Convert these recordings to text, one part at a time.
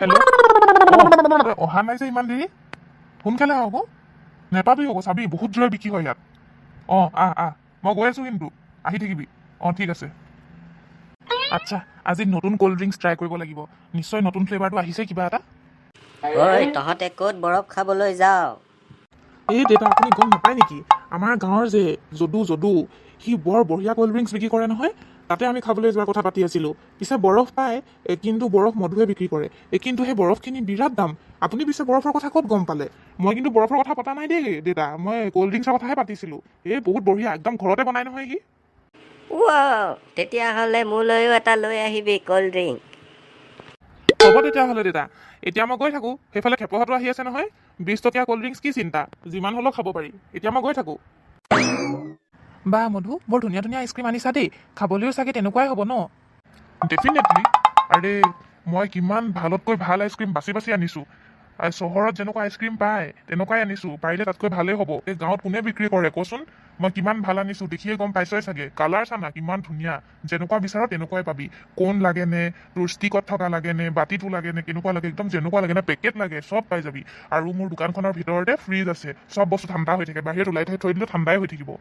Hello' অহা নাই যে ইমান দেৰি সোনকালে হ'ব নেপাবি আকৌ চাবি বহুত জোৰে বিক্ৰী হয় ইয়াত মই গৈ আছোঁ কিন্তু আহি থাকিবি ঠিক আছে আচ্ছা আজি নতুন ক'ল্ড ড্ৰিংকছ ট্ৰাই কৰিব লাগিব নিশ্চয় নতুন ফ্লেভাৰটো আহিছে কিবা এটা ঐ তহঁতে ক'ত বৰফ খাবলৈ যাও? এই দেউতা আপুনি গম নাপায় নেকি আমাৰ গাঁৱৰ যে যদু সি বৰ বঢ়িয়া ক'ল্ড ড্ৰিংকছ বিক্ৰী কৰে নহয় তাতে আমি খাবলৈ যোৱাৰ কথা পাতি আছিলোঁ পিছে বৰফ পায় কিন্তু বৰফ মধুৱে বিক্ৰী কৰে কিন্তু সেই বৰফখিনি বিৰাট দাম আপুনি পিছে বৰফৰ কথা ক'ত গম পালে মই কিন্তু বৰফৰ কথা পতা নাই দেই দেউতা মই ক'ল্ড ড্ৰিংকছৰ কথাহে পাতিছিলোঁ বহুত বঢ়িয়া একদম ঘৰতে বনাই নহয় সি তেতিয়াহ'লে মোলৈও এটা লৈ আহিবি ক'ল্ড ড্ৰিংক। হ'ব তেতিয়াহ'লে দেউতা এতিয়া মই গৈ থাকোঁ সেইফালে খেপহাটো আহি আছে নহয় 20 টকীয়া ক'ল্ড ড্ৰিংকছ কি চিন্তা যিমান হ'লেও খাব পাৰি এতিয়া মই গৈ থাকোঁ বা মধু বৰ ধুনীয়া ধুনীয়া আইচক্ৰীম আনিছা দেই খাবলৈও চাগে তেনেকুৱাই হ'ব ন ডেফিনেটলি আৰে মই কিমান ভালতকৈ ভাল আইচক্ৰীম বাছি বাছি আনিছোঁ চহৰত যেনেকুৱা আইচক্ৰীম পায় তেনেকুৱাই আনিছোঁ পাৰিলে তাতকৈ ভালেই হ'ব এই গাঁৱত কোনে বিক্ৰী কৰে কচোন মই কিমান ভাল আনিছোঁ দেখিয়ে গম পাইছই চাগে কালাৰ চানা কিমান ধুনীয়া যেনেকুৱা বিচাৰ তেনেকুৱাই পাবি কোন লাগে নে তোৰ ষ্টিকত থকা লাগে নে বাতিটো লাগে নে কেনেকুৱা লাগে একদম যেনেকুৱা লাগে নে পেকেট লাগে চব পাই যাবি আৰু মোৰ দোকানখনৰ ভিতৰতে ফ্ৰিজ আছে চব বস্তু ঠাণ্ডা হৈ থাকে বাহিৰত ওলাই থৈ দিলে ঠাণ্ডাই হৈ থাকিব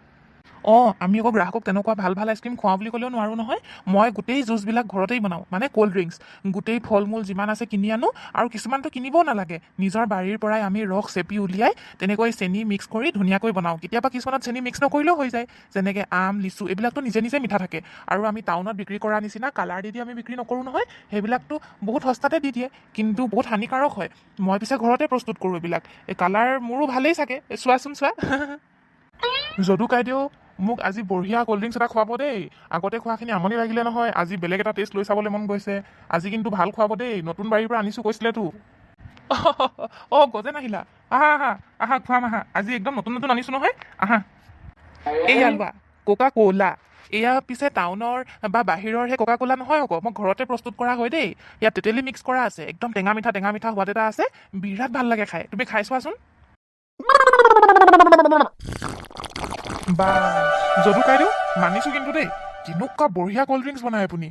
আমি আকৌ গ্ৰাহকক তেনেকুৱা ভাল ভাল আইচক্ৰীম খোৱাওঁ বুলি ক'লেও নোৱাৰোঁ নহয় মই গোটেই জুচবিলাক ঘৰতেই বনাওঁ মানে ক'ল্ড ড্ৰিংকছ গোটেই ফল মূল যিমান আছে কিনি আনো আৰু কিছুমানটো কিনিবও নালাগে নিজৰ বাৰীৰ পৰাই আমি ৰস চেপি উলিয়াই তেনেকৈ চেনি মিক্স কৰি ধুনীয়াকৈ বনাওঁ কেতিয়াবা কিছুমানত চেনি মিক্স নকৰিলেও হৈ যায় যেনেকৈ আম লিচু এইবিলাকতো নিজে নিজে মিঠা থাকে আৰু আমি টাউনত বিক্ৰী কৰা নিচিনা কালাৰ দি আমি বিক্ৰী নকৰোঁ নহয় সেইবিলাকতো বহুত সস্তাতে দি দিয়ে কিন্তু বহুত হানিকাৰক হয় মই পিছে ঘৰতে প্ৰস্তুত কৰোঁ এইবিলাক এই কালাৰ মোৰো ভালেই চাগে চোৱাচোন চোৱা যদু কাইদেউ মোক আজি বঢ়িয়া ক'ল্ড ড্ৰিংকছ এটা খুৱাব দেই আগতে খোৱাখিনি আমনি লাগিলে নহয় আজি বেলেগ এটা টেষ্ট লৈ চাবলৈ মন গৈছে আজি কিন্তু ভাল খুৱাব দেই নতুন বাৰীৰ পৰা আনিছোঁ কৈছিলেতো গজেন আহিলা আহা খুৱাম আহা আজি একদম নতুন নতুন আনিছোঁ নহয় আহা এইয়া লোৱা কোকা ক'লা এয়া পিছে টাউনৰ বা বাহিৰৰহে কোকা ক'লা নহয় আকৌ মই ঘৰতে প্ৰস্তুত কৰা হয় দেই ইয়াত তেতেলী মিক্স কৰা আছে একদম টেঙা মিঠা সোৱাদ এটা আছে বিৰাট ভাল লাগে খাই তুমি খাই চোৱাচোন বা যদু কাইদেউ মানিছোঁ কিন্তু দেই কেনেকুৱা বঢ়িয়া ক'ল্ড ড্ৰিংকছ বনায় আপুনি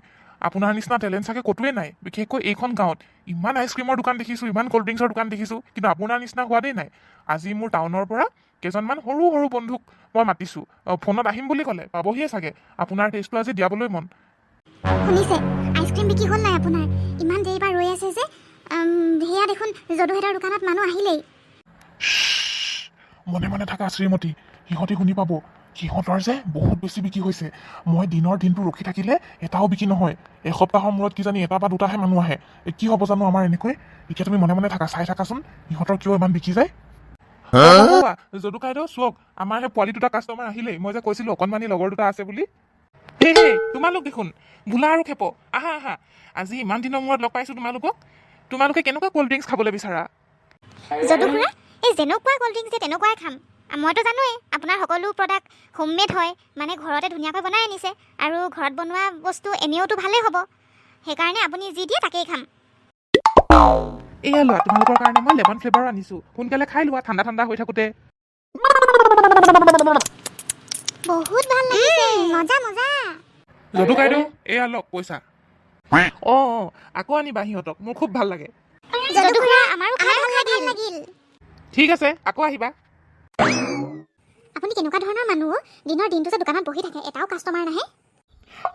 আপোনাৰ নিচিনা টেলেণ্ট চাগে ক'তোৱে নাই বিশেষকৈ এইখন গাঁৱত ইমান আইচক্ৰীমৰ দোকান দেখিছোঁ ইমান ক'ল্ড ড্ৰিংকছৰ দোকান দেখিছোঁ কিন্তু আপোনাৰ নিচিনা সোৱাদেই নাই আজি মোৰ টাউনৰ পৰা কেইজনমান সৰু সৰু বন্ধুক মই মাতিছোঁ ফোনত আহিম বুলি ক'লে পাবহিয়ে চাগে আপোনাৰ টেষ্টটো আজি দিয়াবলৈ মন শুনিছে আইচক্ৰীম বিক্ৰী হ'ল নাই আপোনাৰ ইমান দেৰি পৰা ৰৈ আছে যে সেয়া দেখোন যদুহেঁতৰ দোকানত মানুহ আহিলেই মনে মনে থাকা শ্ৰীমতী সিহঁতি শুনি পাব সিহঁতৰ যে বহুত বেছি বিক্ৰী হৈছে মই দিনৰ দিনটো ৰখি থাকিলে এটাও বিক্ৰী নহয় এসপ্তাহৰ মূৰত কিজানি এটা বা দুটাহে মানুহ আহে কি হ'ব জানো আমাৰ এনেকৈ এতিয়া তুমি মনে মনে থাকা চাই থাকাচোন সিহঁতৰ কিয় ইমান বিক্ৰী যায় যদু কাইদেউ চোৱক আমাৰ সেই পোৱালি দুটা কাষ্টমাৰ আহিলেই মই যে কৈছিলোঁ অকণমানি লগৰ দুটা আছে বুলি তোমালোক দেখোন ভোলা আৰু খেপ আহা আজি ইমান দিনৰ মূৰত লগ পাইছোঁ তোমালোকে কেনেকুৱা ক'ল্ড ড্ৰিংকছ খাবলৈ বিচাৰা যদু খুৰা এই যেনেকুৱা ক'ল্ড ড্ৰিংকছ দিয়ে তেনেকুৱাই খাম মইতো জানোৱেই আপোনাৰ সকলো প্ৰডাক্ট হোমমেড হয় মানে ঘৰতে ধুনীয়াকৈ বনাই আনিছে আৰু ঘৰত বনোৱা বস্তু এনেওতো ভালেই হ'ব সেইকাৰণে আপুনি যি দিয়ে তাকেই খাম এয়া লোৱা তোমালোকৰ কাৰণে মই লেমন ফ্লেভাৰ আনিছোঁ সোনকালে খাই লোৱা ঠাণ্ডা হৈ থাকোঁতে বহুত ভাল লাগিছে মজা যদু কাইদেউ এয়া লওক পইচা আকৌ আনিবা সিহঁতক মোৰ খুব ভাল লাগে যদু খুৰা আমাৰো ভাল লাগিল ঠিক আছে আকৌ আহিবা আপুনি কেনেকুৱা ধৰণৰ মানুহ দিনৰ দিনটো যে দোকানত বহি থাকে এটাও কাষ্টমাৰ নাহে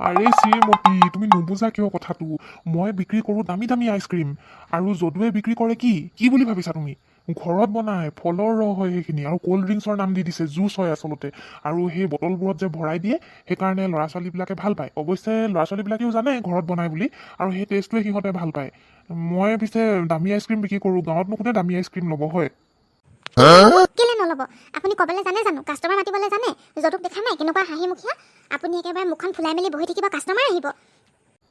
আৰে শ্ৰীমতী তুমি নুবুজা কিয় কথাটো মই বিক্ৰী কৰোঁ দামী আইচক্ৰীম আৰু যদুৱে বিক্ৰী কৰে কি বুলি ভাবিছা তুমি ঘৰত বনাই ফলৰ ৰস হয় সেইখিনি আৰু ক'ল্ড ড্ৰিংকছৰ নাম দি দিছে জুচ হয় আচলতে আৰু সেই বটলবোৰত যে ভৰাই দিয়ে সেইকাৰণে ল'ৰা ছোৱালীবিলাকে ভাল পায় অৱশ্যে ল'ৰা ছোৱালীবিলাকেও জানে ঘৰত বনাই বুলি আৰু সেই টেষ্টটোৱে সিহঁতে ভাল পায় মই পিছে দামী আইচক্ৰীম বিক্ৰী কৰোঁ গাঁৱতনো কোনে দামী আইচক্ৰীম ল'ব হয় কেলে নল'ব আপুনি ক'বলৈ জানে জানো কাষ্টমাৰ মাতিবলৈ জানে যদুক দেখা নাই কেনেকুৱা হাঁহিমুখীয়া আপুনি একেবাৰে মুখখন ফুলাই মেলি বহি থাকিব কাষ্টমাৰ আহিব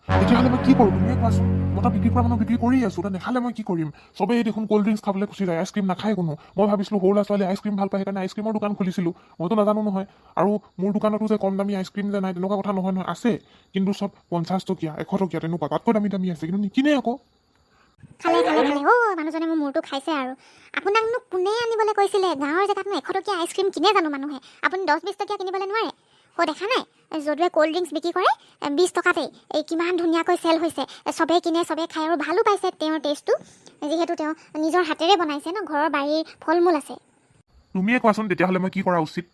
তেতিয়াহ'লে মই কি কৰোঁ তুমিয়ে কোৱাচোন মই বিক্ৰী কৰা মানুহ বিক্ৰী কৰি আছোঁ নেখালে মই কি কৰিম চবেই দেখোন ক'ল্ড ড্ৰিংকছ খাবলৈ গুচি যায় আইচক্ৰীম নাখায় কোনো মই ভাবিছিলোঁ সৰু ল'ৰা ছোৱালী আইচক্ৰীম ভাল পায় সেইকাৰণে আইচক্ৰীমৰ দোকান খুলিছিলোঁ মইতো নাজানো নহয় আৰু মোৰ দোকানতো যে কম দামী আইচক্ৰীম যে নাই তেনেকুৱা কথা নহয় আছে কিন্তু চব 50 টকীয়া 100 টকীয়া তেনেকুৱা তাতকৈ দামী আছে কিন্তু নিকিনে আকৌ খালে মানুহজনে মোৰ মূৰটো খাইছে আৰু আপোনাকনো কোনে আনিবলৈ কৈছিলে গাঁৱৰ জেগাতনো 100 টকীয়া আইচক্ৰীম কিনে জানো মানুহে আপুনি 10-20 টকীয়া কিনিবলৈ নোৱাৰে দেখা নাই যদুৱে ক'ল্ড ড্ৰিংকছ বিক্ৰী কৰে 20 টকাতেই এই কিমান ধুনীয়াকৈ চেল হৈছে চবেই কিনে চবেই খায় আৰু ভালো পাইছে তেওঁৰ টেষ্টটো যিহেতু তেওঁ নিজৰ হাতেৰে বনাইছে ন ঘৰৰ বাৰীৰ ফল মূল আছে তুমিয়ে কোৱাচোন তেতিয়াহ'লে মই কি কৰা উচিত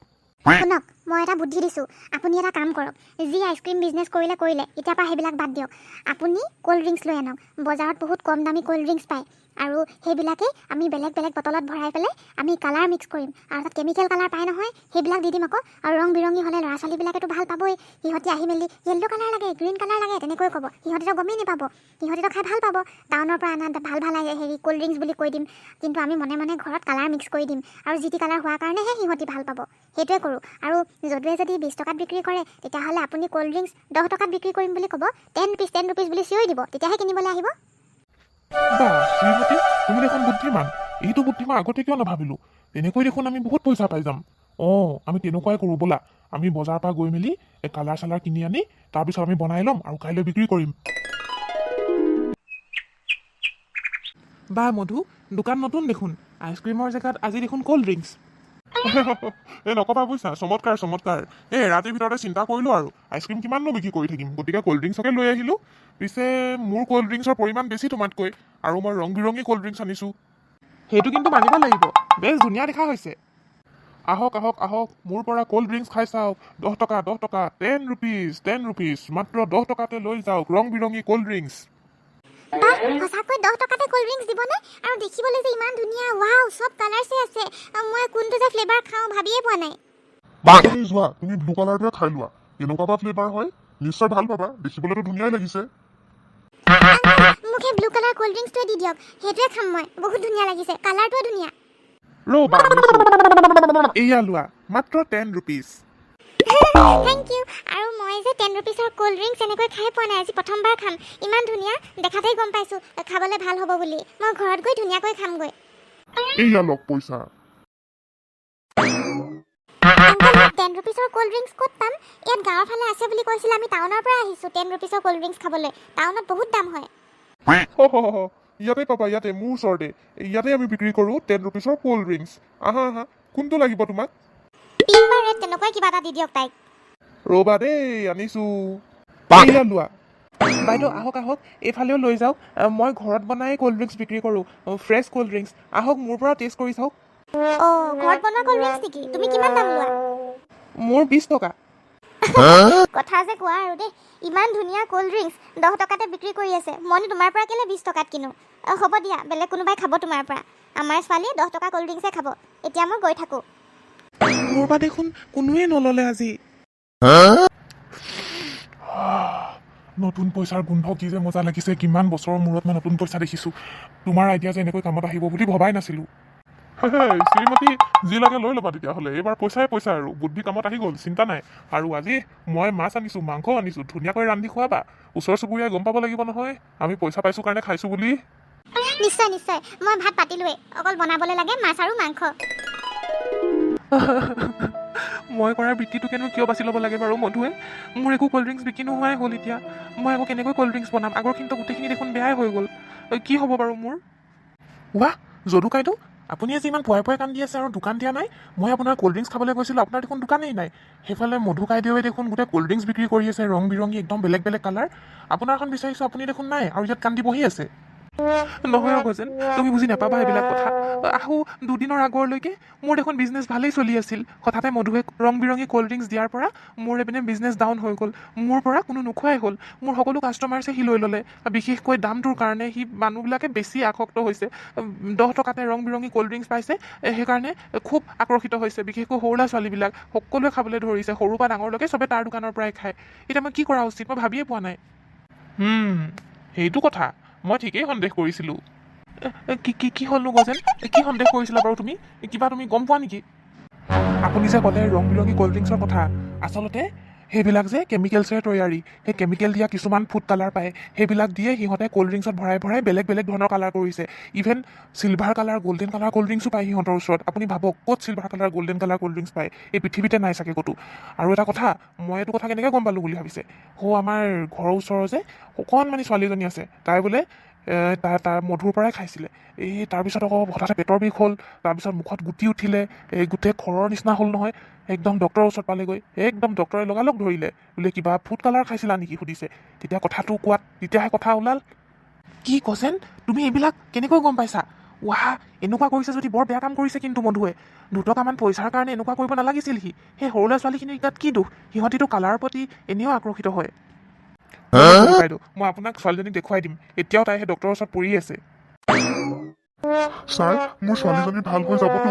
শুনক মই এটা বুদ্ধি দিছোঁ আপুনি এটা কাম কৰক যি আইচক্ৰীম বিজনেছ কৰিলে এতিয়াৰ পৰা সেইবিলাক বাদ দিয়ক আপুনি ক'ল্ড ড্ৰিংকছ লৈ আনক বজাৰত বহুত কম দামী ক'ল্ড ড্ৰিংকছ পায় আৰু সেইবিলাকেই আমি বেলেগ বেলেগ বটলত ভৰাই পেলাই আমি কালাৰ মিক্স কৰিম আৰু তাত কেমিকেল কালাৰ পায় নহয় সেইবিলাক দি দিম আকৌ আৰু ৰং বিৰঙী হ'লে ল'ৰা ছোৱালীবিলাকেতো ভাল পাবই সিহঁতি আহি মেলি য়েল্ল' কালাৰ লাগে গ্ৰীণ কালাৰ লাগে তেনেকৈ ক'ব সিহঁতিতো গমেই নাপাব সিহঁতিতো খাই ভাল পাব টাউনৰ পৰা আনা ভাল হেৰি ক'ল্ড ড্ৰিংকছ বুলি কৈ দিম কিন্তু আমি মনে মনে ঘৰত কালাৰ মিক্স কৰি দিম আৰু যি টি কালাৰ হোৱাৰ কাৰণেহে সিহঁতি ভাল পাব সেইটোৱে কৰোঁ আৰু যদুৱে যদি 20 টকাত বিক্ৰী কৰে তেতিয়াহ'লে আপুনি ক'ল্ড ড্ৰিংকছ 10 টকাত বিক্ৰী কৰিম বুলি ক'ব 10 rupees বুলি চিঞৰি দিব তেতিয়াহে কিনিবলৈ আহিব বা শ্ৰীমতী তুমি দেখোন বুদ্ধিমান এইটো বুদ্ধি মই আগতে কিয় নাভাবিলো তেনেকৈ দেখোন আমি বহুত পইচা পাই যাম আমি তেনেকুৱাই কৰোঁ ব'লা আমি বজাৰৰ পৰা গৈ মেলি এই কালাৰ চালাৰ কিনি আনি তাৰপিছত আমি বনাই ল'ম আৰু কাইলৈ বিক্ৰী কৰিম বা মধু দোকান নতুন দেখোন আইচক্ৰীমৰ জেগাত আজি দেখোন ক'ল্ড ড্ৰিংকছ এই নকবা বুজিছা চমৎকাৰ এই ৰাতিৰ ভিতৰতে চিন্তা কৰিলোঁ আৰু আইচক্ৰীম কিমাননো বিক্ৰী কৰি থাকিম গতিকে ক'ল্ড ড্ৰিংকছকে লৈ আহিলোঁ পিছে মোৰ ক'ল্ড ড্ৰিংকছৰ পৰিমাণ বেছি তোমাতকৈ আৰু মই ৰং বিৰঙী ক'ল্ড ড্ৰিংকছ আনিছোঁ সেইটো কিন্তু মানিব লাগিব বেছ ধুনীয়া দেখা হৈছে আহক মোৰ পৰা ক'ল্ড ড্ৰিংকছ খাই চাওক 10 টকা 10 rupees মাত্ৰ 10 টকাতে লৈ যাওক ৰং বিৰঙী ক'ল্ড ড্ৰিংকছ সঁচাকৈ 10 টকাতে ক'ল্ড ড্ৰিংকছ দিবনে আৰু দেখিবলৈ যে ইমান ধুনীয়া ৱাও চব কালাৰ্ছে আছে মই কোনটো যে ফ্লেভাৰ খাওঁ ভাবিয়ে পোৱা নাই যোৱা তুমি ব্লু কালাৰটোৱে খাই লোৱা কেনেকুৱা বা ফ্লেভাৰ হয় নিশ্চয় ভাল পাবা দেখিবলৈতো ধুনীয়াই লাগিছে মোক সেই ব্লু কালাৰ ক'ল্ড ড্ৰিংকছটোৱে দি দিয়ক সেইটোৱে খাম মই বহুত ধুনীয়া লাগিছে কালাৰটোও ধুনীয়া ৰ'বা এয়া লোৱা মাত্ৰ 10 rupees থেংক ইউ আৰু মই যে 10 rupeesৰ ক'ল্ড ড্ৰিংকছ এনেকৈ খাই পোৱা নাই আজি প্ৰথমবাৰ খাম ইমান ধুনীয়া দেখাতেই গম পাইছোঁ খাবলৈ ভাল হ'ব বুলি মই ঘৰত গৈ ধুনীয়াকৈ খামগৈ এয়া লগ পইচা 10 rupeesৰ ক'ল্ড ড্ৰিংকছ ক'ত পাম ইয়াত গাঁৱৰ ফালে আছে বুলি কৈছিল আমি টাউনৰ পৰা আহিছোঁ 10 rupeesৰ ক'ল্ড ড্ৰিংকছ খাবলৈ টাউনত বহুত দাম হয় ইয়াতে পাবা ইয়াতে মোৰ ওচৰতে ইয়াতে আমি বিক্ৰী কৰোঁ 10 rupeesৰ ক'ল্ড ড্ৰিংকছ আহা কোনটো লাগিব তোমাক পিংক বা ৰেড তেনেকুৱা কিবা এটা দি দিয়ক তাইক ৰ'বা দেই আনিছোঁ এয়া লোৱা বাইদেউ আহক এইফালেও লৈ যাওক মই ঘৰত বনাই ক'ল্ড ড্ৰিংকছ বিক্ৰী কৰোঁ ফ্ৰেছ ক'ল্ড ড্ৰিংকছ আহক মোৰ পৰা টেষ্ট কৰি চাওক ঘৰত বনোৱা ক'ল্ড ড্ৰিংকছ নেকি তুমি কিমান দাম লোৱা মোৰ 20 টকা কথা যে কোৱা আৰু দেই ইমান ধুনীয়া ক'ল্ড ড্ৰিংকছ 10 টকাতে বিক্ৰী কৰি আছে মইনো তোমাৰ পৰা কেলে 20 টকাত কিনো হ'ব দিয়া বেলেগ কোনোবাই খাব তোমাৰ পৰা আমাৰ ছোৱালীয়ে 10 টকা ক'ল্ড ড্ৰিংকছে খাব এতিয়া মই গৈ থাকোঁ মোৰ পৰা দেখোন কোনোৱে নল'লে আজি নতুন পইচাৰ গোন্ধ কি যে মজা লাগিছে কিমান বছৰৰ মূৰত মই নতুন পইচা দেখিছোঁ তোমাৰ আইডিয়া যে এনেকৈ কামত আহিব বুলি ভবাই নাছিলোঁ শ্ৰীমতী যি লাগে লৈ ল'বা তেতিয়াহ'লে এইবাৰ পইচা আৰু বুদ্ধি কামত আহি গ'ল চিন্তা নাই আৰু আজি মই মাছ আনিছোঁ মাংস আনিছোঁ ধুনীয়াকৈ ৰান্ধি খুৱাবা ওচৰ চুবুৰীয়াই গম পাব লাগিব নহয় আমি পইচা পাইছোঁ কাৰণে খাইছোঁ বুলি নিশ্চয় মই ভাত পাতিলোৱেই অকল বনাবলৈ লাগে মাছ আৰু মাংস মই কৰাৰ বৃত্তিটোকেনো কিয় বাছি ল'ব লাগে বাৰু মধুৱে মোৰ একো ক'ল্ড ড্ৰিংকছ বিক্ৰী নোহোৱাই হ'ল এতিয়া মই আকৌ কেনেকৈ ক'ল্ড ড্ৰিংকছ বনাম আগৰখিনিতো গোটেইখিনি দেখোন বেয়াই হৈ গ'ল কি হ'ব বাৰু মোৰ ৱাহ যদু কাইদেউ আপুনি আজি ইমান পুৱাই কান্দি আছে আৰু দোকান দিয়া নাই মই আপোনাৰ ক'ল্ড ড্ৰিংকছ খাবলৈ গৈছিলোঁ আপোনাৰ দেখোন দোকানেই নাই সেইফালে মধু কাইদেৱে দেখোন গোটেই ক'ল্ড ড্ৰিংকছ বিক্ৰী কৰি আছে ৰং বিৰঙী একদম বেলেগ কালাৰ আপোনাৰখন বিচাৰিছোঁ আপুনি দেখোন নাই আৰু ইয়াত কান্দি বহি আছে নহয় গজেন তুমি বুজি নাপাবা এইবিলাক কথা আহো দুদিনৰ আগলৈকে মোৰ দেখোন বিজনেছ ভালেই চলি আছিল হঠাতে মধুৱে ৰং বিৰঙী ক'ল্ড ড্ৰিংকছ দিয়াৰ পৰা মোৰ এইপিনে বিজনেছ ডাউন হৈ গ'ল মোৰ পৰা কোনো নোখোৱাই হ'ল মোৰ সকলো কাষ্টমাৰ্ছে সি লৈ ল'লে বিশেষকৈ দামটোৰ কাৰণে সি মানুহবিলাকে বেছি আসক্ত হৈছে 10 টকাতে ৰং বিৰঙী ক'ল্ড ড্ৰিংকছ পাইছে সেইকাৰণে খুব আকৰ্ষিত হৈছে বিশেষকৈ সৰু ল'ৰা ছোৱালীবিলাক সকলোৱে খাবলৈ ধৰিছে সৰুৰ পৰা ডাঙৰলৈকে চবে তাৰ দোকানৰ পৰাই খায় এতিয়া মই কি কৰা উচিত মই ভাবিয়ে পোৱা নাই সেইটো কথা মই ঠিকেই সন্দেহ কৰিছিলোঁ কি হ'লনো গজেন কি সন্দেহ কৰিছিলা বাৰু তুমি কিবা তুমি গম পোৱা নেকি আপুনি যে ক'লে ৰং বিৰঙী ক'ল্ড ড্ৰিংকছৰ কথা আচলতে সেইবিলাক যে কেমিকেলছৰে তৈয়াৰী সেই কেমিকেল দিয়া কিছুমান ফুড কালাৰ পায় সেইবিলাক দিয়ে সিহঁতে ক'ল্ড ড্ৰিংকছত ভৰাই বেলেগ ধৰণৰ কালাৰ কৰিছে even silver colour golden colour cold ড্ৰিংকছো পায় সিহঁতৰ ওচৰত আপুনি ভাবক ক'ত silver colour golden colour cold drinks পায় এই পৃথিৱীতে নাই চাগে ক'তো আৰু এটা কথা মই এইটো কথা কেনেকৈ গম পালোঁ বুলি ভাবিছে আমাৰ ঘৰৰ ওচৰৰ যে অকণমানি ছোৱালীজনী আছে তাই বোলে তাৰ মধুৰ পৰাই খাইছিলে। তাৰপিছত আকৌ হঠাতে পেটৰ বিষ হ'ল, তাৰপিছত মুখত গুটি উঠিলে, গোটেই খৰৰ নিচিনা হ'ল নহয়। একদম ডক্টৰৰ ওচৰত পালেগৈ, একদম ডক্টৰে লগালগ ধৰিলে, বোলে কিবা ফুড কালাৰ খাইছিলা নেকি সুধিছে। তেতিয়া কথাটো কোৱাত তেতিয়াহে কথা ওলাল। কি কৈছেন? তুমি এইবিলাক কেনেকৈ গম পাইছা? ৱাহ, এনেকুৱা কৰিছে যদি বৰ বেয়া কাম কৰিছে কিন্তু মধুৱে। 2 টকামান পইচাৰ কাৰণে এনেকুৱা কৰিব নালাগিছিল সি। সেই সৰু ল'ৰা ছোৱালীখিনিৰ গাত কি দুখ? সিহঁতিতো কালাৰৰ প্ৰতি এনেও আকৰ্ষিত হয়। বাইদেউ, মই আপোনাক ছোৱালীজনীক দেখুৱাই দিম। এতিয়াও তাই সেই ডক্টৰৰ ওচৰত পৰি আছে। ছাৰ, মোৰ ছোৱালীজনী ভাল হৈ যাবতো?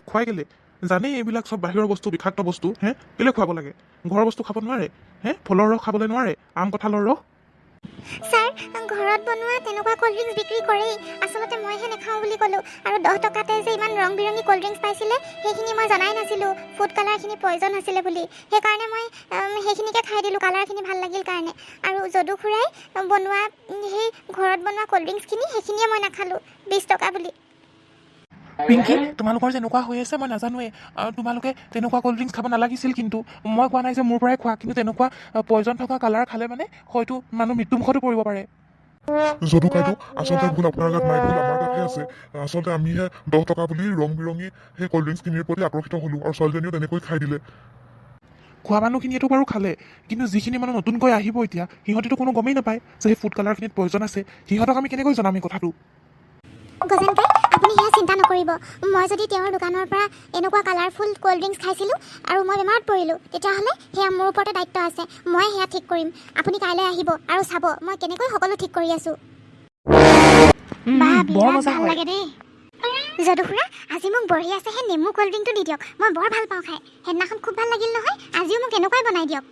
খুৱাই গেলে জানেই এইবিলাক চব বাহিৰৰ বস্তু, বিষাক্ত বস্তু। কেলৈ খুৱাব লাগে? ঘৰৰ বস্তু খাব নোৱাৰে? ফলৰ ৰস খাবলৈ নোৱাৰে? আম কঁঠালৰ ৰস? ছাৰ, ঘৰত বনোৱা তেনেকুৱা ক'ল্ড ড্ৰিংকছ বিক্ৰী কৰেই। আচলতে মইহে নাখাওঁ বুলি ক'লোঁ। আৰু 10 টকাতে যে ইমান ৰং বিৰঙী ক'ল্ড ড্ৰিংকছ পাইছিলে, সেইখিনি মই জনাই নাছিলোঁ ফুড কালাৰখিনি পয়জন আছিলে বুলি। সেইকাৰণে মই সেইখিনিকে খাই দিলোঁ, কালাৰখিনি ভাল লাগিল কাৰণে। আৰু যদু খুৰাই বনোৱা সেই ঘৰত বনোৱা ক'ল্ড ড্ৰিংকছখিনি সেইখিনিয়ে মই নাখালোঁ, 20 টকা বুলি। পিংকি, তোমালোকৰ যেনেকুৱা হৈ আছে মই নাজানোৱে। তোমালোকে তেনেকুৱা ক'ল্ড ড্ৰিংকছ খাব নালাগিছিল। কিন্তু মই কোৱা নাই যে মোৰ পৰাই খোৱা, কিন্তু তেনেকুৱা পয়জন থকা কালাৰ খালে মানে হয়তো মানুহ মৃত্যুমুখতো পৰিব পাৰে। যদু বাইদেউ, আচলতে ভুল আপোনাৰ গাত নাই, ভুল আমাৰ গাতহে আছে। আচলতে আমিহে 10 টকা বুলি ৰং বিৰঙী সেই ক'ল্ড ড্ৰিংকছখিনিৰ প্ৰতি আকৰ্ষিত হ'লোঁ, আৰু ছোৱালীজনীও তেনেকৈ খাই দিলে। খোৱা মানুহখিনিয়েতো বাৰু খালে, কিন্তু যিখিনি মানুহ নতুনকৈ আহিব এতিয়া, সিহঁতেতো কোনো গমেই নাপায় যে সেই ফুড কালাৰখিনিত পয়জন আছে। সিহঁতক আমি কেনেকৈ জনাম এই কথাটো? গজেন ভাই, আপুনি সেয়া চিন্তা নকৰিব। মই যদি তেওঁৰ দোকানৰ পৰা এনেকুৱা কালাৰফুল ক'ল্ড ড্ৰিংকছ খাইছিলোঁ আৰু মই বেমাৰত পৰিলোঁ, তেতিয়াহ'লে সেয়া মোৰ ওপৰতে দায়িত্ব আছে। মই সেয়া ঠিক কৰিম। আপুনি কাইলৈ আহিব আৰু চাব মই কেনেকৈ সকলো ঠিক কৰি আছোঁ। বৰ মজা ভাল হয়। লাগে দেই। যদু খুৰা, আজি মোক বঢ়িয়াছে সেই নেমু ক'ল্ড ড্ৰিংকটো দি দিয়ক। মই বৰ ভাল পাওঁ খাই। সেইদিনাখন খুব ভাল লাগিল নহয়, আজিও মোক এনেকুৱাই বনাই দিয়ক।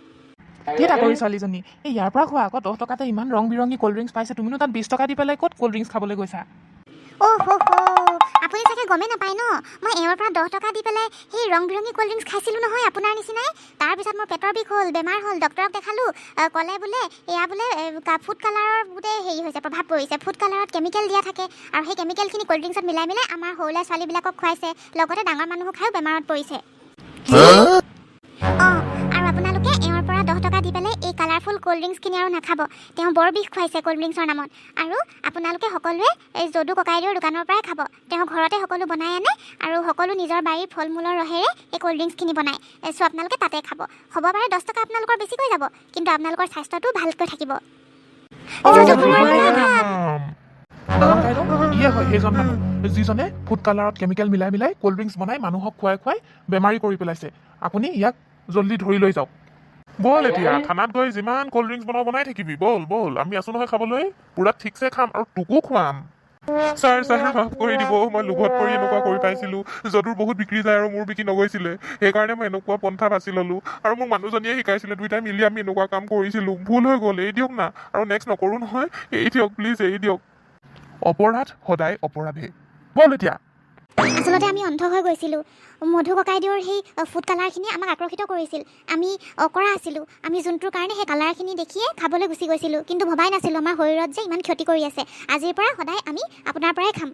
কেইটা কৰি ছোৱালীজনী, ইয়াৰ পৰা খোৱা আকৌ। 10 টকাতে ইমান ৰং বিৰঙী ক'ল্ড ড্ৰিংকছ পাইছে, তুমিনো তাত 20 টকা দি পেলাই ক'ত ক'ল্ড ড্ৰিংকছ খাবলৈ গৈছা? আপুনি চাগে গমেই নাপায় ন? মই এওঁৰ পৰা 10 টকা দি পেলাই সেই ৰং বিৰঙী ক'ল্ড ড্ৰিংকছ খাইছিলোঁ নহয়, আপোনাৰ নিচিনাই। তাৰপিছত মোৰ পেটৰ বিষ হ'ল, বেমাৰ হ'ল, ডক্টৰক দেখালোঁ। ক'লে বোলে এয়া বোলে ফুড কালাৰৰ গোটেই হেৰি হৈছে, প্ৰভাৱ পৰিছে। ফুড কালাৰত কেমিকেল দিয়া থাকে, আৰু সেই কেমিকেলখিনি ক'ল্ড ড্ৰিংকছত মিলাই আমাৰ সৰু ল'ৰা ছোৱালীবিলাকক খুৱাইছে, লগতে ডাঙৰ মানুহো খায়ো বেমাৰত পৰিছে। আৰু আপোনালোকে এওঁৰ পৰা 10 টকা দি পেলাই এই কালাৰফুল ক'ল্ড ড্ৰিংকছখিনি আৰু নাখাব। তেওঁ বৰ বিষ খুৱাইছে ক'ল্ড ড্ৰিংকছৰ নামত। আৰু আপোনালোকে সকলোৱে এই যদু ককাইদেউৰ দোকানৰ পৰাই খাব। তেওঁ ঘৰতে সকলো বনাই আনে, আৰু সকলো নিজৰ বাৰীৰ ফল মূলৰ ৰসেৰে এই ক'ল্ড ড্ৰিংকছখিনি বনায়। চ' আপোনালোকে তাতে খাব। হ'ব পাৰে 10 টকা আপোনালোকৰ বেছিকৈ যাব, কিন্তু আপোনালোকৰ স্বাস্থ্যটো ভালকৈ থাকিব। ইয়ে হয় সেইজন মানুহ, যিজনে ফুড কালাৰত কেমিকেল মিলাই ক'ল্ড ড্ৰিংকছ বনাই মানুহক খুৱাই বেমাৰী কৰি পেলাইছে। আপুনি ইয়াক জল্দি ধৰি লৈ যাওক। ব'ল এতিয়া থানাত গৈ যিমান ক'ল্ড ড্ৰিংকছ বনাই থাকিবি। ব'ল, আমি আছোঁ নহয় খাবলৈ। পুৰা ঠিকছে খাম আৰু তোকো খুৱাম। ছাৰ, মাফ কৰি দিব। মই লোভত পৰি এনেকুৱা কৰি পাইছিলোঁ। যদুৰ বহুত বিক্ৰী যায় আৰু মোৰ বিক্ৰী নগৈছিলে, সেইকাৰণে মই এনেকুৱা পন্থা বাছি ল'লোঁ। আৰু মোক মানুহজনীয়ে শিকাইছিলে, দুইটাই মিলি আমি এনেকুৱা কাম কৰিছিলোঁ। ভুল হৈ গ'ল, এৰি দিয়ক না। আৰু নেক্সট নকৰোঁ নহয়, এৰি দিয়ক প্লিজ, এৰি দিয়ক। অপৰাধ সদায় অপৰাধে। ব'ল এতিয়া। আচলতে আমি অন্ধ হৈ গৈছিলোঁ। মধু ককাইদেউৰ সেই ফুড কালাৰখিনি আমাক আকৰ্ষিত কৰিছিল। আমি অকৰা আছিলোঁ। আমি যোনটোৰ কাৰণে সেই কালাৰখিনি দেখিয়ে খাবলৈ গুচি গৈছিলোঁ, কিন্তু ভবাই নাছিলোঁ আমাৰ শৰীৰত যে ইমান ক্ষতি কৰি আছে। আজিৰ পৰা সদায় আমি আপোনাৰ পৰাই খাম।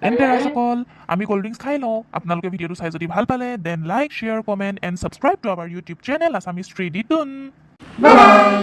তেন্তে ৰাইজসকল, আমি ক'ল্ড ড্ৰিংকছ খাই লওঁ। আপোনালোকে ভিডিঅ'টো চাই যদি ভাল পালে, then like, share, comment and subscribe to our YouTube channel Assamese 3D toon. By.